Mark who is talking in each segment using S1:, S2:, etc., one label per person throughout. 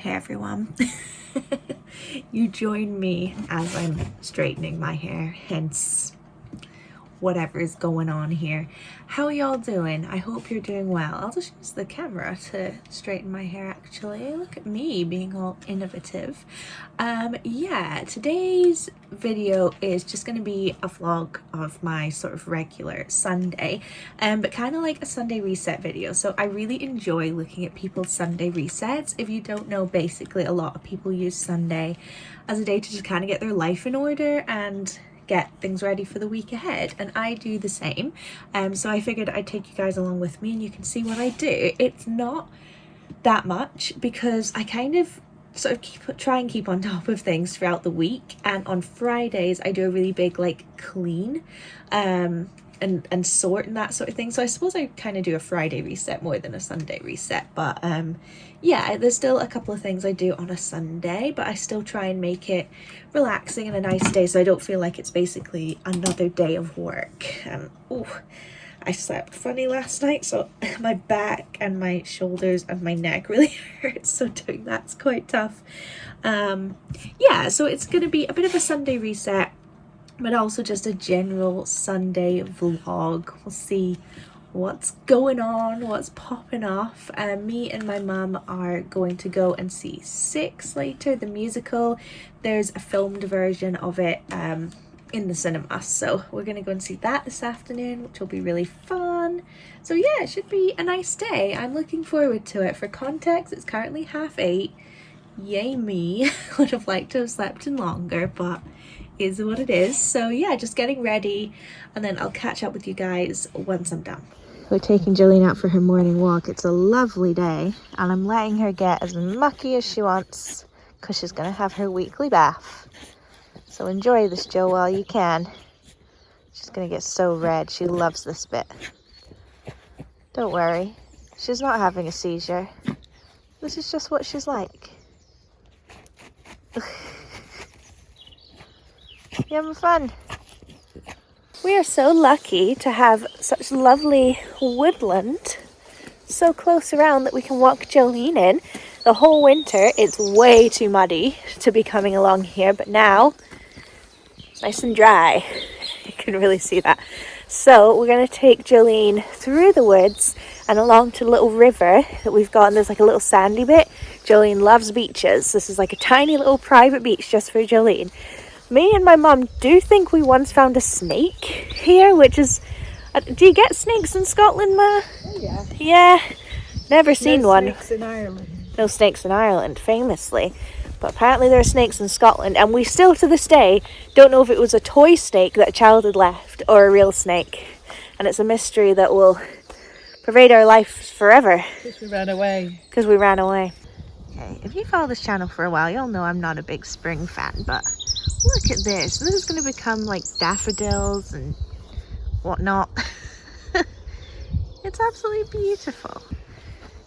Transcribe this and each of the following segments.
S1: Hey everyone. You join me as I'm straightening my hair, hence whatever is going on here. How are y'all doing? I hope you're doing well. I'll just use the camera to straighten my hair actually. Look at me being all innovative. Yeah, today's video is just going to be a vlog of my sort of regular Sunday, but kind of like a Sunday reset video. So I really enjoy looking at people's Sunday resets. If you don't know, basically a lot of people use Sunday as a day to just kind of get their life in order and get things ready for the week ahead, and I do the same. So I figured I'd take you guys along with me and you can see what I do. It's not that much because I kind of sort of try and keep on top of things throughout the week, and on Fridays I do a really big like clean and sort and that sort of thing. So I suppose I kind of do a Friday reset more than a Sunday reset, but yeah, there's still a couple of things I do on a Sunday, but I still try and make it relaxing and a nice day so I don't feel like it's basically another day of work. Oh, I slept funny last night, so my back and my shoulders and my neck really hurt, so doing that's quite tough. Yeah, so it's gonna be a bit of a Sunday reset, but also just a general Sunday vlog. We'll see what's going on, what's popping off. Me and my mum are going to go and see Six later, the musical. There's a filmed version of it in the cinema, so we're gonna go and see that this afternoon, which will be really fun. So yeah, it should be a nice day. I'm looking forward to it. For context, it's currently 8:30. Yay me. Would have liked to have slept in longer, but is what it is. So yeah, just getting ready, and then I'll catch up with you guys once I'm done. We're taking Jillian out for her morning walk. It's a lovely day, and I'm letting her get as mucky as she wants because she's gonna have her weekly bath. So enjoy this, Jill, while you can. She's gonna get so red. She loves this bit. Don't worry, she's not having a seizure. This is just what she's like. You having fun? We are so lucky to have such lovely woodland so close around that we can walk Jolene in. The whole winter it's way too muddy to be coming along here, but now it's nice and dry. You can really see that. So we're going to take Jolene through the woods and along to the little river that we've got, and there's like a little sandy bit. Jolene loves beaches. This is like a tiny little private beach just for Jolene. Me and my mum do think we once found a snake here, which is... do you get snakes in Scotland, Ma?
S2: Oh, yeah.
S1: Yeah, never seen one.
S2: No snakes in Ireland.
S1: No snakes in Ireland, famously. But apparently there are snakes in Scotland, and we still to this day don't know if it was a toy snake that a child had left or a real snake. And it's a mystery that will pervade our lives forever.
S2: Because we ran away.
S1: Because we ran away. Okay, if you follow this channel for a while, you'll know I'm not a big spring fan, but look at this. This is going to become like daffodils and whatnot. It's absolutely beautiful.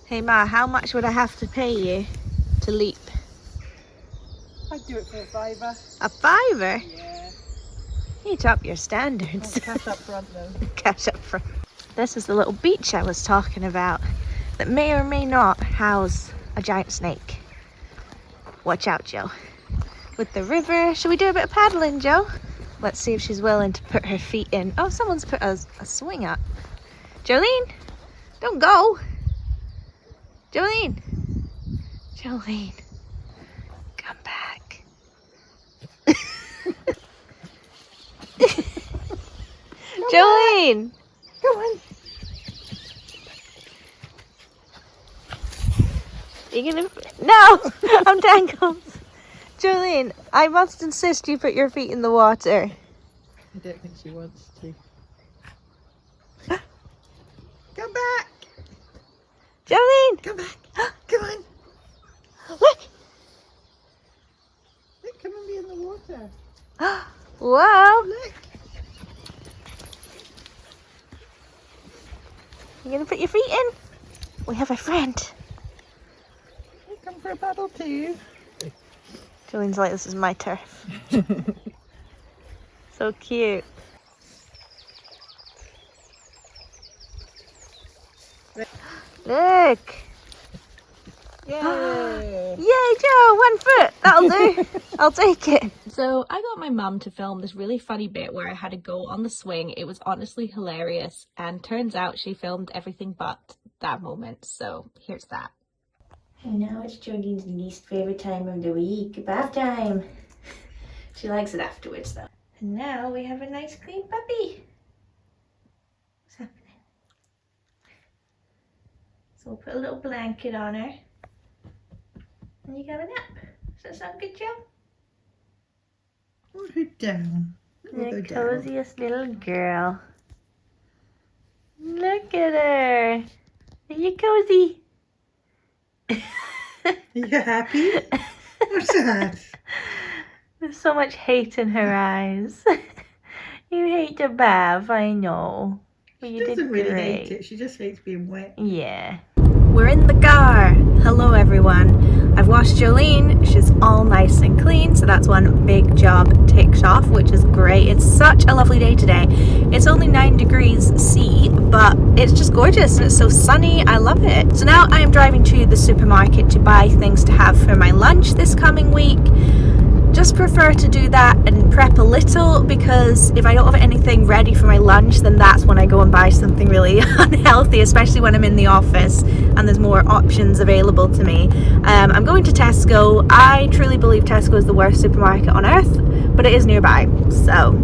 S1: Hey Ma, how much would I have to pay you to leap?
S2: I'd do it for a fiver.
S1: A fiver?
S2: Yeah.
S1: You need to up your standards.
S2: Cash up front though.
S1: Cash up front. This is the little beach I was talking about that may or may not house a giant snake. Watch out, Joe. With the river, should we do a bit of paddling, Joe? Let's see if she's willing to put her feet in. Oh, someone's put a swing up. Jolene, don't go. Jolene. Jolene, come back. Jolene.
S2: Go on.
S1: You gonna... No, I'm tangled. Jolene, I must insist you put your feet in the water.
S2: I don't think she wants to. Come back!
S1: Jolene!
S2: Come back! Come on!
S1: Look!
S2: Look, come and be in the water.
S1: Whoa!
S2: Look!
S1: You gonna put your feet in? We have a friend.
S2: You come for a paddle too.
S1: Jolene's like, this is my turf. So cute. Look!
S2: Yay!
S1: Yay, 1 foot. That'll do. I'll take it. So I got my mum to film this really funny bit where I had to go on the swing. It was honestly hilarious. And turns out she filmed everything but that moment. So here's that. And now it's Jolene's least favourite time of the week, bath time. She likes it afterwards though. And now we have a nice clean puppy. What's happening? So we'll put a little blanket on her. And you can have a nap. Does that sound good, Joe?
S2: Put her down.
S1: The coziest little girl. Look at her. Are you cozy?
S2: Are you happy? What's that?
S1: There's so much hate in her eyes. You hate the bath, I know. But you
S2: She doesn't
S1: did
S2: really
S1: great.
S2: hate it. She just hates being wet.
S1: Yeah. We're in the car. Hello everyone. I've washed Jolene. She's all nice and clean, so that's one big job ticked off, which is great. It's such a lovely day today. It's only 9 degrees C, but it's just gorgeous and it's so sunny. I love it. So now I am driving to the supermarket to buy things to have for my lunch this coming week. Just prefer to do that and prep a little, because if I don't have anything ready for my lunch, then that's when I go and buy something really unhealthy, especially when I'm in the office and there's more options available to me. I'm going to Tesco. I truly believe Tesco is the worst supermarket on earth, but it is nearby, so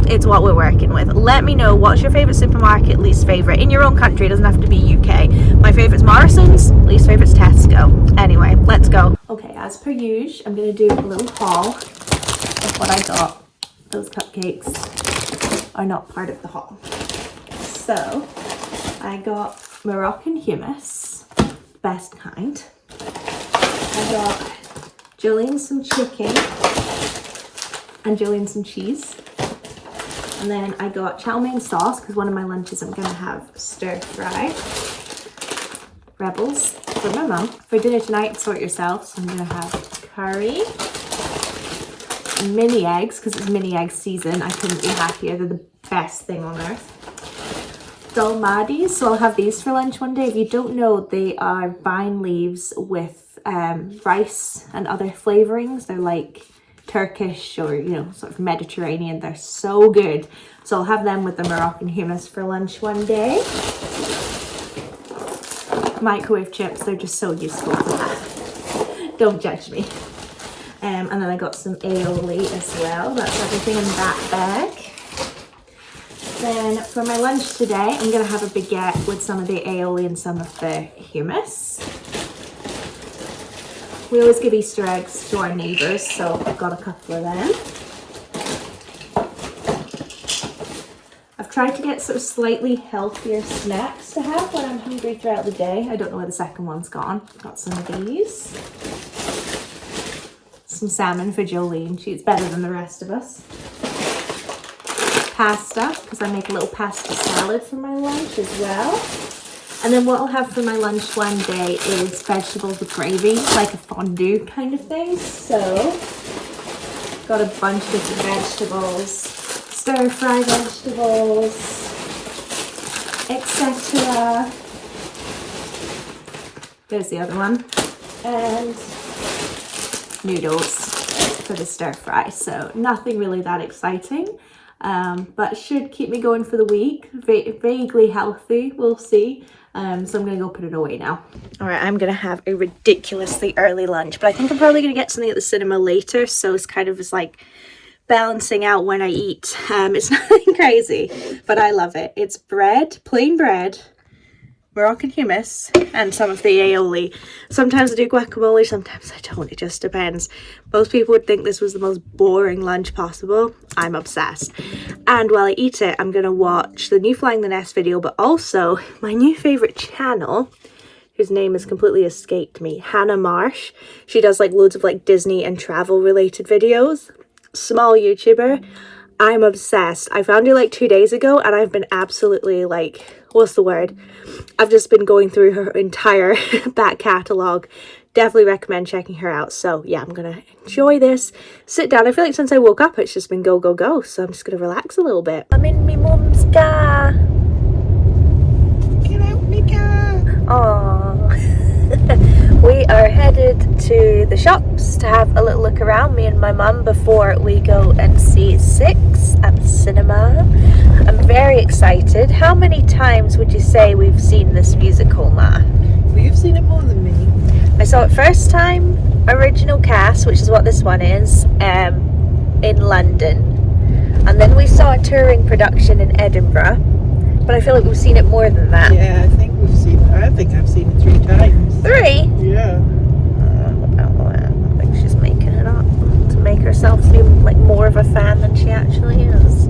S1: it's what we're working with. Let me know, what's your favourite supermarket, least favourite, in your own country. It doesn't have to be UK. My favourite's Morrison's, least favourite's Tesco. Anyway, let's go. Okay, as per usual, I'm going to do a little haul of what I got. Those cupcakes are not part of the haul. So, I got Moroccan hummus, best kind. I got Jolene some chicken and Jolene some cheese. And then I got chow mein sauce, because one of my lunches I'm going to have stir fry. Rebels for my mum. For dinner tonight, sort yourself. So I'm going to have curry. And mini eggs, because it's mini egg season. I couldn't be happier. They're the best thing on earth. Dolmadis. So I'll have these for lunch one day. If you don't know, they are vine leaves with rice and other flavourings. They're like Turkish or, you know, sort of Mediterranean. They're so good. So I'll have them with the Moroccan hummus for lunch one day. Microwave chips, they're just so useful to have. Don't judge me. And then I got some aioli as well. That's everything in that bag. Then for my lunch today, I'm going to have a baguette with some of the aioli and some of the hummus. We always give Easter eggs to our neighbours, so I've got a couple of them. I've tried to get sort of slightly healthier snacks to have when I'm hungry throughout the day. I don't know where the second one's gone. Got some of these. Some salmon for Jolene. She eats better than the rest of us. Pasta, because I make a little pasta salad for my lunch as well. And then what I'll have for my lunch one day is vegetables with gravy, like a fondue kind of thing. So, got a bunch of different vegetables, stir-fry vegetables, etc. There's the other one. And noodles for the stir-fry. So, nothing really that exciting. But should keep me going for the week. Vaguely healthy, we'll see. So I'm going to go put it away now. Alright, I'm going to have a ridiculously early lunch. But I think I'm probably going to get something at the cinema later. So it's kind of just like balancing out when I eat. It's nothing crazy, but I love it. It's bread, plain bread, Moroccan hummus, and some of the aioli. Sometimes I do guacamole, sometimes I don't. It just depends. Most people would think this was the most boring lunch possible. I'm obsessed. And while I eat it, I'm going to watch the new Flying the Nest video, but also my new favourite channel, whose name has completely escaped me, Hannah Marsh. She does like loads of like Disney and travel related videos. Small YouTuber. I'm obsessed. I found her like 2 days ago and I've been absolutely like, what's the word? I've just been going through her entire back catalogue. Definitely recommend checking her out. So yeah, I'm gonna enjoy this. Sit down. I feel like since I woke up, it's just been go, go, go. So I'm just gonna relax a little bit. I'm in my mum's car.
S2: Get out, Mika!
S1: Aww. We are headed to the shops to have a little look around, me and my mum, before we go and see Six at the cinema. I'm very excited. How many times would you say we've seen this musical, Ma?
S2: Well, you've seen it more than me.
S1: I saw it first time, original cast, which is what this one is, in London. And then we saw a touring production in Edinburgh. But I feel like we've seen it more than that.
S2: Yeah, I think I've seen it 3 times.
S1: 3?
S2: Yeah.
S1: I think she's making it up to make herself seem like more of a fan than she actually is.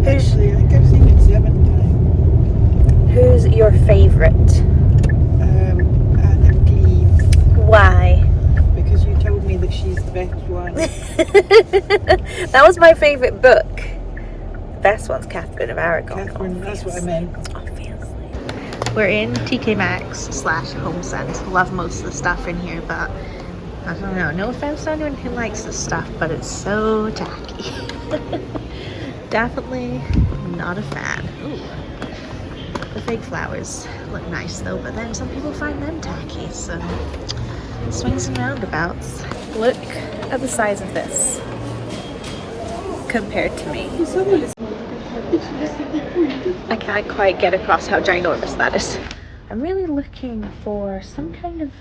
S2: Actually, I think I've seen it 7 times.
S1: Who's your favourite?
S2: Anna Cleves.
S1: Why?
S2: Because you told me that she's the best one.
S1: That was my favourite book. The best one's Catherine of Aragon.
S2: Catherine, that's what I meant.
S1: Obviously. We're in TK Maxx / HomeSense. Love most of the stuff in here, but I don't know. No offense to anyone who likes this stuff, but it's so tacky. Definitely not a fan. Ooh. The fake flowers look nice though, but then some people find them tacky, so swings and roundabouts. Look at the size of this compared to me. I can't quite get across how ginormous that is. I'm really looking for some kind of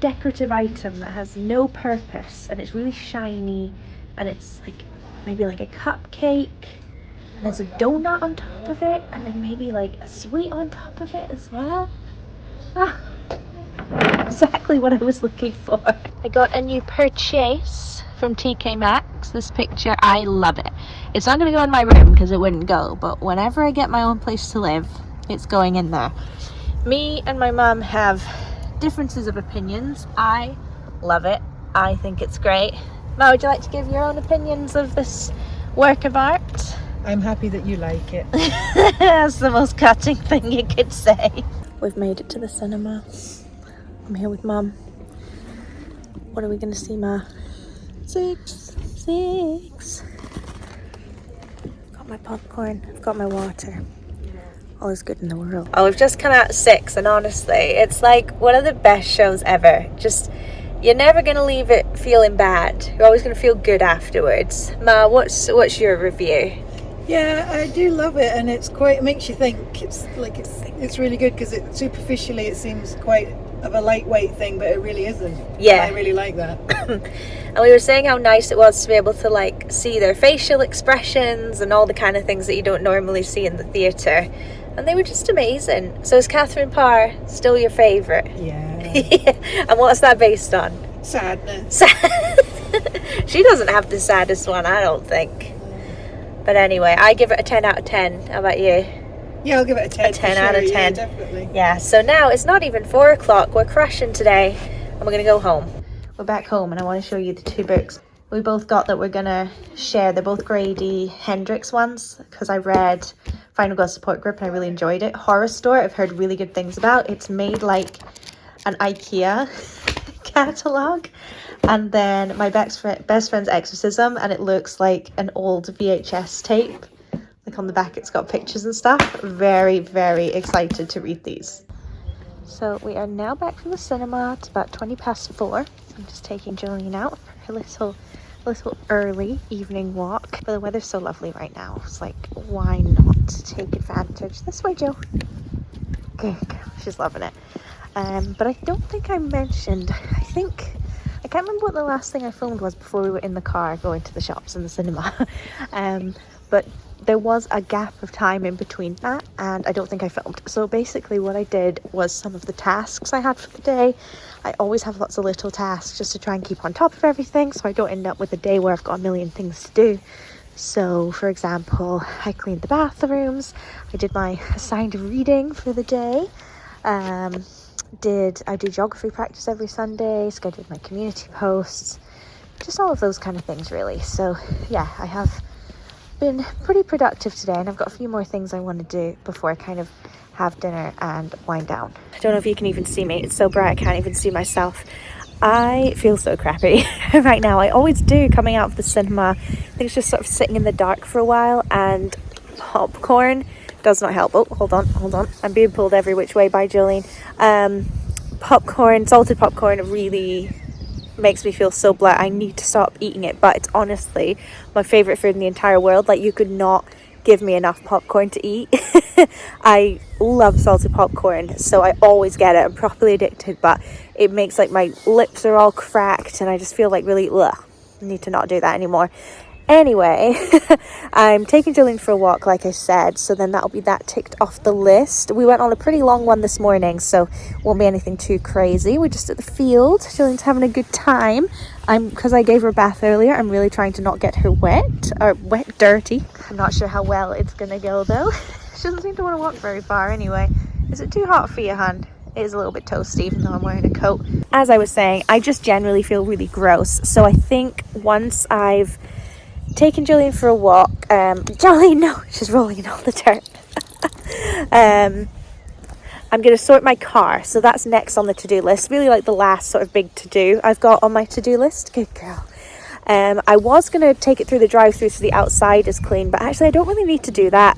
S1: decorative item that has no purpose and it's really shiny and it's like maybe like a cupcake and there's a donut on top of it and then maybe like a sweet on top of it as well. Exactly what I was looking for. I got a new purchase from TK Maxx. This picture, I love it. It's not going to go in my room because it wouldn't go, but whenever I get my own place to live, it's going in there. Me and my mum have differences of opinions. I love it. I think it's great. Ma, would you like to give your own opinions of this work of art?
S2: I'm happy that you like it.
S1: That's the most cutting thing you could say. We've made it to the cinema. I'm here with Mum. What are we going to see, Ma? 6. Got my popcorn. I've got my water. All is good in the world. Oh, we've just come out of 6, and honestly, it's like one of the best shows ever. Just, you're never going to leave it feeling bad. You're always going to feel good afterwards. Ma, what's your review?
S2: Yeah, I do love it, and it makes you think. It's really good because superficially it seems quite of a lightweight thing, but it really isn't.
S1: Yeah,
S2: I really like that.
S1: And we were saying how nice it was to be able to like see their facial expressions and all the kind of things that you don't normally see in the theatre, and they were just amazing. So is Catherine Parr still your favourite?
S2: Yeah.
S1: And what's that based on?
S2: Sadness.
S1: She doesn't have the saddest one, I don't think. But anyway, I give it a 10 out of 10. How about you?
S2: Yeah, I'll give it a 10.
S1: A 10 out of 10.
S2: Yeah, definitely.
S1: Yeah, so now it's not even 4 o'clock. We're crashing today and we're going to go home. We're back home and I want to show you the 2 books we both got that we're going to share. They're both Grady Hendrix ones because I read Final Girl Support Group and I really enjoyed it. Horror Store, I've heard really good things about. It's made like an IKEA catalogue. And then my best friend's Exorcism, and it looks like an old VHS tape. Like on the back it's got pictures and stuff. Very, very excited to read these. So we are now back from the cinema. It's about 4:20. I'm just taking Jolene out for her little early evening walk. But the weather's so lovely right now. It's like, why not take advantage? This way, Jo. Good. She's loving it. But I don't think I mentioned, I can't remember what the last thing I filmed was before we were in the car going to the shops and the cinema. But there was a gap of time in between that and I don't think I filmed. So basically what I did was some of the tasks I had for the day. I always have lots of little tasks just to try and keep on top of everything so I don't end up with a day where I've got a million things to do. So for example, I cleaned the bathrooms, I did my assigned reading for the day, I do geography practice every Sunday, scheduled my community posts, just all of those kind of things really. So yeah, I have been pretty productive today and I've got a few more things I want to do before I kind of have dinner and wind down. I don't know if you can even see me, it's so bright I can't even see myself. I feel so crappy right now. I always do coming out of the cinema. I think it's just sort of sitting in the dark for a while, and popcorn does not help. Oh, hold on. I'm being pulled every which way by Jolene. Salted popcorn really makes me feel so blah. I need to stop eating it, but it's honestly my favorite food in the entire world. Like, you could not give me enough popcorn to eat. I love salted popcorn, so I always get it. I'm properly addicted, but it makes like my lips are all cracked and I just feel like really ugh. I need to not do that anymore. Anyway, I'm taking Jolene for a walk, like I said, so then that'll be that ticked off the list. We went on a pretty long one this morning, so won't be anything too crazy. We're just at the field. Jolene's having a good time. Because I gave her a bath earlier, I'm really trying to not get her wet, or wet, dirty. I'm not sure how well it's gonna go though. She doesn't seem to want to walk very far anyway. Is it too hot for you, hun? It is a little bit toasty even though I'm wearing a coat. As I was saying, I just generally feel really gross, so I think once I've taking Jolene for a walk. Jolene, no, she's rolling in all the dirt. I'm going to sort my car, so that's next on the to-do list. Really like the last sort of big to-do I've got on my to-do list. Good girl. I was going to take it through the drive-through so the outside is clean, but actually I don't really need to do that.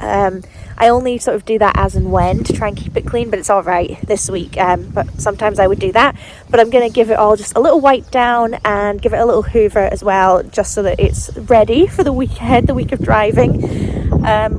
S1: I only sort of do that as and when to try and keep it clean, but it's all right this week. But sometimes I would do that. But I'm going to give it all just a little wipe down and give it a little hoover as well, just so that it's ready for the weekend, the week of driving.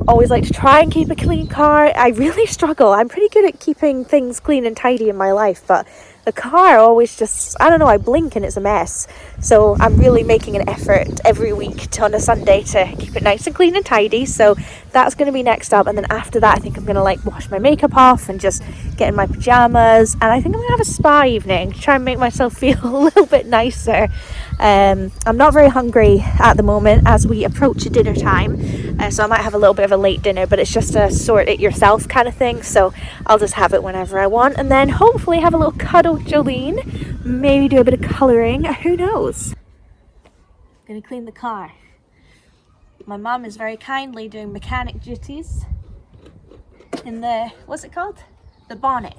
S1: Always like to try and keep a clean car. I really struggle. I'm pretty good at keeping things clean and tidy in my life, but the car always just, I don't know, I blink and it's a mess. So I'm really making an effort every week on a Sunday to keep it nice and clean and tidy. So that's going to be next up. And then after that, I think I'm going to like wash my makeup off and just get in my pajamas. And I think I'm going to have a spa evening to try and make myself feel a little bit nicer. I'm not very hungry at the moment as we approach dinner time. So I might have a little bit of a late dinner, but it's just a sort it yourself kind of thing. So I'll just have it whenever I want. And then hopefully have a little cuddle with Jolene. Maybe do a bit of colouring. Who knows? Gonna clean the car. My mum is very kindly doing mechanic duties in the, what's it called? The bonnet.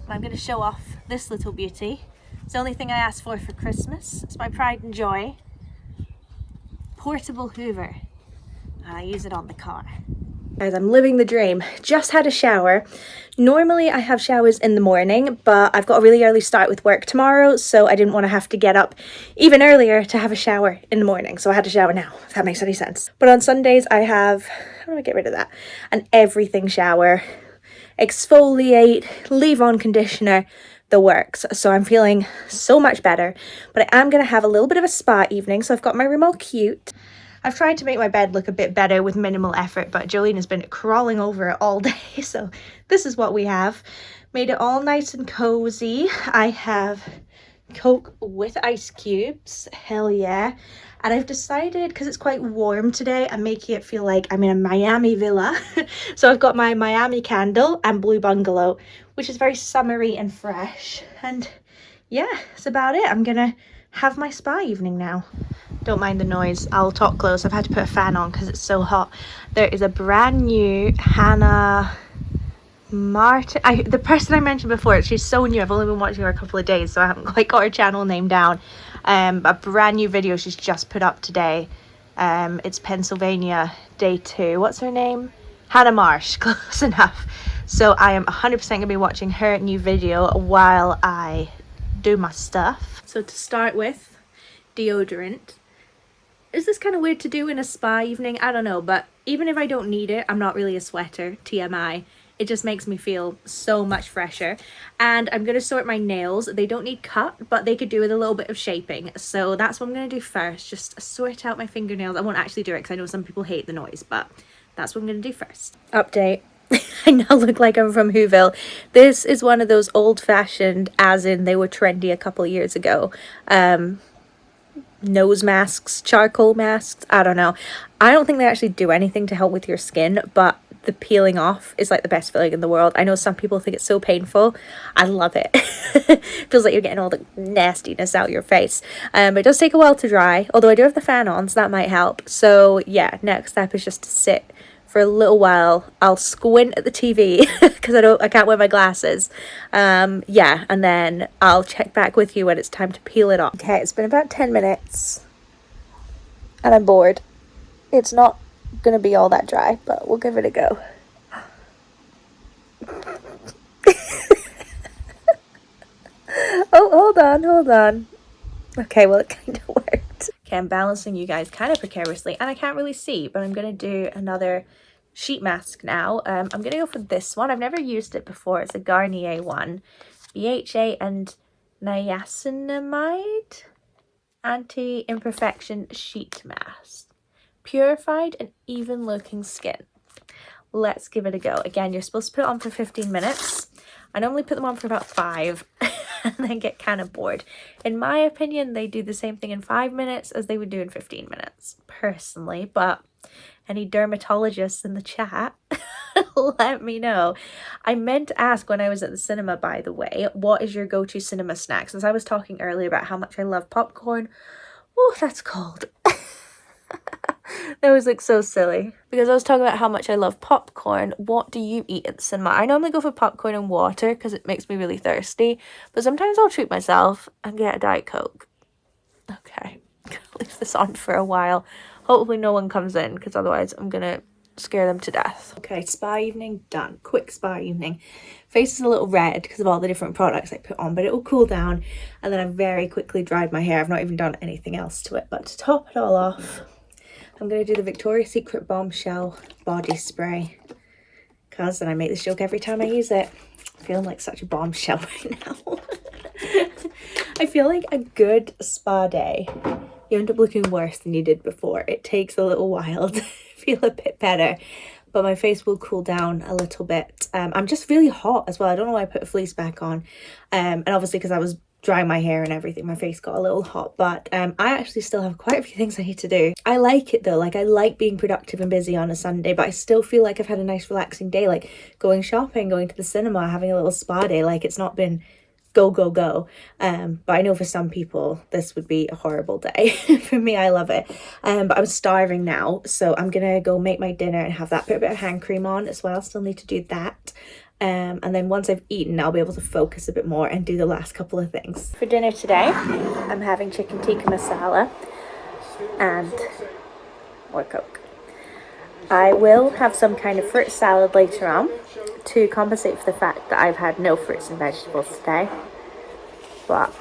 S1: I'm gonna show off this little beauty. It's the only thing I asked for Christmas. It's my pride and joy. Portable Hoover. And I use it on the car. Guys, I'm living the dream. Just had a shower. Normally I have showers in the morning, but I've got a really early start with work tomorrow, so I didn't want to have to get up even earlier to have a shower in the morning. So I had to shower now, if that makes any sense. But on Sundays I have, how do I get rid of that? An everything shower. Exfoliate, leave on conditioner, the works. So I'm feeling so much better, but I am going to have a little bit of a spa evening. So I've got my remote cute. I've tried to make my bed look a bit better with minimal effort, but Jolene has been crawling over it all day. So this is what we have. Made it all nice and cozy. I have Coke with ice cubes. Hell yeah. And I've decided, because it's quite warm today, I'm making it feel like I'm in a Miami villa. So I've got my Miami candle and blue bungalow, which is very summery and fresh. And yeah, that's about it. I'm gonna have my spa evening now. Don't mind the noise, I'll talk close. I've had to put a fan on because it's so hot. There is a brand new Hannah Martin, the person I mentioned before, she's so new. I've only been watching her a couple of days, so I haven't quite got her channel name down. A brand new video she's just put up today. It's Pennsylvania day 2. What's her name? Hannah Marsh. Close enough. So I am 100% gonna be watching her new video while I do my stuff. So to start with, deodorant. Is this kind of weird to do in a spa evening? I don't know, but even if I don't need it, I'm not really a sweater, TMI. It just makes me feel so much fresher. And I'm going to sort my nails. They don't need cut, but they could do with a little bit of shaping. So that's what I'm going to do first. Just sort out my fingernails. I won't actually do it because I know some people hate the noise, but that's what I'm going to do first. Update. I now look like I'm from Whoville. This is one of those old-fashioned, as in they were trendy a couple of years ago, nose masks, charcoal masks. I don't know. I don't think they actually do anything to help with your skin, but the peeling off is like the best feeling in the world. I know some people think it's so painful. I love it. Feels like you're getting all the nastiness out your face. It does take a while to dry, although I do have the fan on, so that might help. So yeah, next step is just to sit for a little while. I'll squint at the TV because I can't wear my glasses. Yeah, and then I'll check back with you when it's time to peel it off. Okay, it's been about 10 minutes and I'm bored. It's not gonna be all that dry, but we'll give it a go. Oh, hold on. Okay, well, it kind of worked. Okay, I'm balancing you guys kind of precariously, and I can't really see, but I'm going to do another sheet mask now. I'm going to go for this one. I've never used it before. It's a Garnier one. BHA and niacinamide anti-imperfection sheet mask. Purified and even looking skin. Let's give it a go. Again, you're supposed to put it on for 15 minutes. I normally put them on for about 5 and then get kind of bored. In my opinion, they do the same thing in 5 minutes as they would do in 15 minutes, personally. But any dermatologists in the chat, let me know. I meant to ask when I was at the cinema, by the way, what is your go-to cinema snack? Since I was talking earlier about how much I love popcorn. Oh, that's cold. That was like so silly because I was talking about how much I love popcorn. What do you eat at the cinema? I normally go for popcorn and water because it makes me really thirsty, but sometimes I'll treat myself and get a Diet Coke. Okay, I'm gonna leave this on for a while. Hopefully no one comes in because otherwise I'm gonna scare them to death. Okay, spa evening done. Quick spa evening. Face is a little red because of all the different products I put on, but it will cool down, and then I very quickly dried my hair. I've not even done anything else to it, but to top it all off, I'm going to do the Victoria's Secret Bombshell body spray, because then I make this joke every time I use it. I'm feeling like such a bombshell right now. I feel like a good spa day, you end up looking worse than you did before. It takes a little while to feel a bit better, but my face will cool down a little bit. I'm just really hot as well. I don't know why I put a fleece back on. And obviously because I was drying my hair and everything, my face got a little hot, but I actually still have quite a few things I need to do. I like it though, like I like being productive and busy on a Sunday, but I still feel like I've had a nice relaxing day, like going shopping, going to the cinema, having a little spa day. Like it's not been go go go, but I know for some people this would be a horrible day. For me, I love it, but I'm starving now, so I'm gonna go make my dinner and have that. Put a bit of hand cream on as well, still need to do that. And then once I've eaten, I'll be able to focus a bit more and do the last couple of things. For dinner today, I'm having chicken tikka masala and more Coke. I will have some kind of fruit salad later on to compensate for the fact that I've had no fruits and vegetables today, but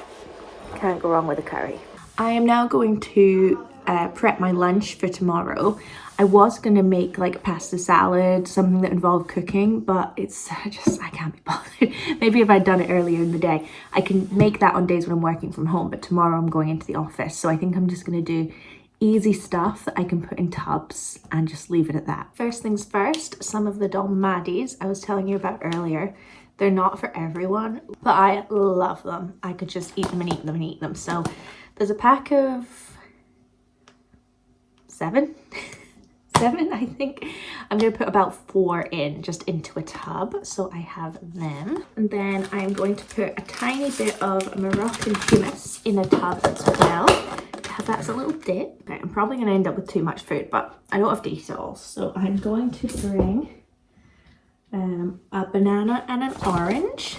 S1: can't go wrong with a curry. I am now going to prep my lunch for tomorrow. I was going to make like pasta salad, something that involved cooking, but it's just, I can't be bothered. Maybe if I'd done it earlier in the day, I can make that on days when I'm working from home, but tomorrow I'm going into the office. So I think I'm just going to do easy stuff that I can put in tubs and just leave it at that. First things first, some of the dolmadis I was telling you about earlier. They're not for everyone, but I love them. I could just eat them and eat them and eat them. So there's a pack of 7, I think. I'm going to put about 4 in, just into a tub. So I have them. And then I'm going to put a tiny bit of Moroccan hummus in a tub as well. Have that as a little dip. Okay, I'm probably going to end up with too much food, but I don't have to eat it all. So I'm going to bring a banana and an orange.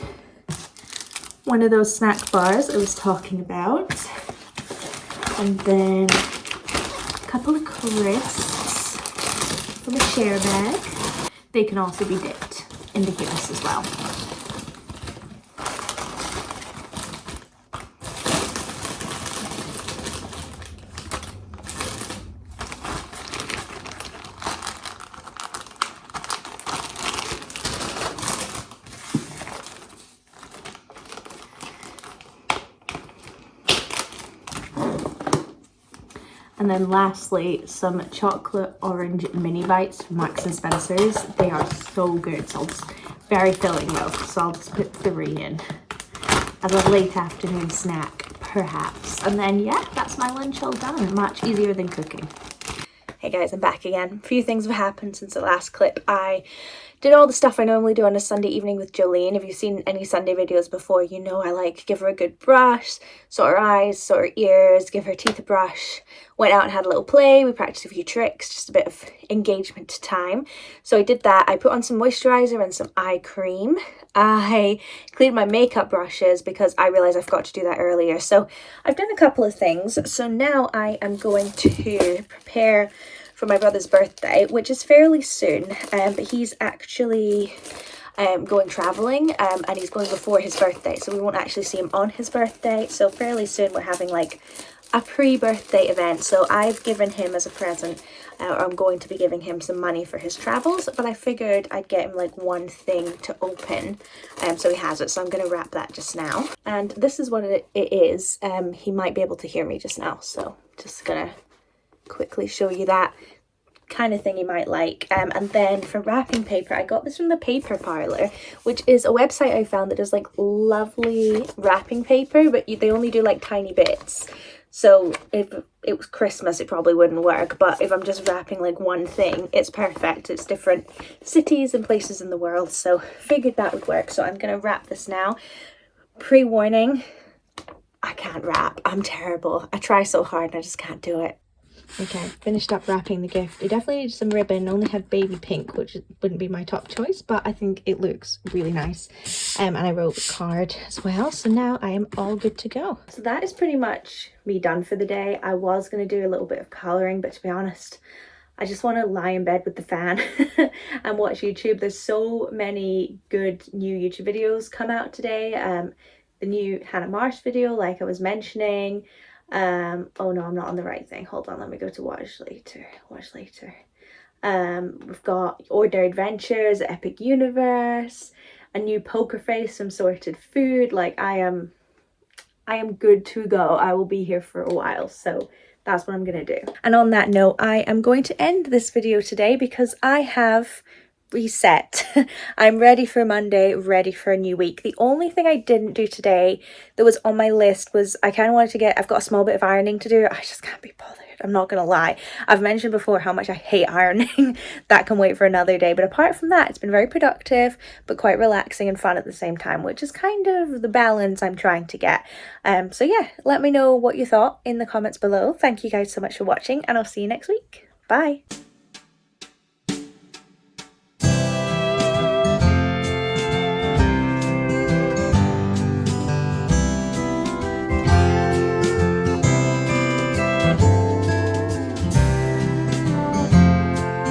S1: One of those snack bars I was talking about. And then a couple of crisps from a share bag. They can also be dipped in the hummus as well. And then lastly, some chocolate orange mini bites from Marks and Spencer's. They are so good. So very filling though. So I'll just put 3 in as a late afternoon snack, perhaps. And then yeah, that's my lunch all done. Much easier than cooking. Hey guys, I'm back again. A few things have happened since the last clip. I did all the stuff I normally do on a Sunday evening with Jolene. If you've seen any Sunday videos before, you know I like give her a good brush, sort her eyes, sort her ears, give her teeth a brush. Went out and had a little play. We practiced a few tricks, just a bit of engagement time. So I did that. I put on some moisturizer and some eye cream. I cleaned my makeup brushes because I realized I forgot to do that earlier. So I've done a couple of things. So now I am going to prepare for my brother's birthday, which is fairly soon, but he's actually going traveling, and he's going before his birthday, so we won't actually see him on his birthday. So fairly soon we're having like a pre-birthday event. So I've given him as a present, or I'm going to be giving him some money for his travels, but I figured I'd get him like one thing to open, so he has it. So I'm going to wrap that just now, and this is what it is. He might be able to hear me just now, so just gonna quickly show you that kind of thing you might like. And then for wrapping paper, I got this from the Paper Parlour, which is a website I found that does like lovely wrapping paper, but they only do like tiny bits. So if it was Christmas, it probably wouldn't work, but if I'm just wrapping like one thing, it's perfect. It's different cities and places in the world, so figured that would work. So I'm gonna wrap this now. Pre-warning, I can't wrap. I'm terrible. I try so hard and I just can't do it. Okay, finished up wrapping the gift. It definitely needed some ribbon. Only had baby pink, which wouldn't be my top choice, but I think it looks really nice. And I wrote a card as well, so now I am all good to go. So that is pretty much me done for the day. I was going to do a little bit of colouring, but to be honest, I just want to lie in bed with the fan and watch YouTube. There's so many good new YouTube videos come out today. The new Hannah Marsh video, like I was mentioning. Oh no, I'm not on the right thing. Hold on, let me go to watch later. We've got Ordinary Adventures, Epic Universe, a new Poker Face, some Sorted Food. Like I am good to go. I will be here for a while, so that's what I'm gonna do. And on that note, I am going to end this video today because I have reset. I'm ready for Monday, ready for a new week. The only thing I didn't do today that was on my list was I kind of wanted to I've got a small bit of ironing to do. I just can't be bothered. I'm not gonna lie. I've mentioned before how much I hate ironing. That can wait for another day. But apart from that, it's been very productive, but quite relaxing and fun at the same time, which is kind of the balance I'm trying to get. So yeah, let me know what you thought in the comments below. Thank you guys so much for watching, and I'll see you next week. Bye.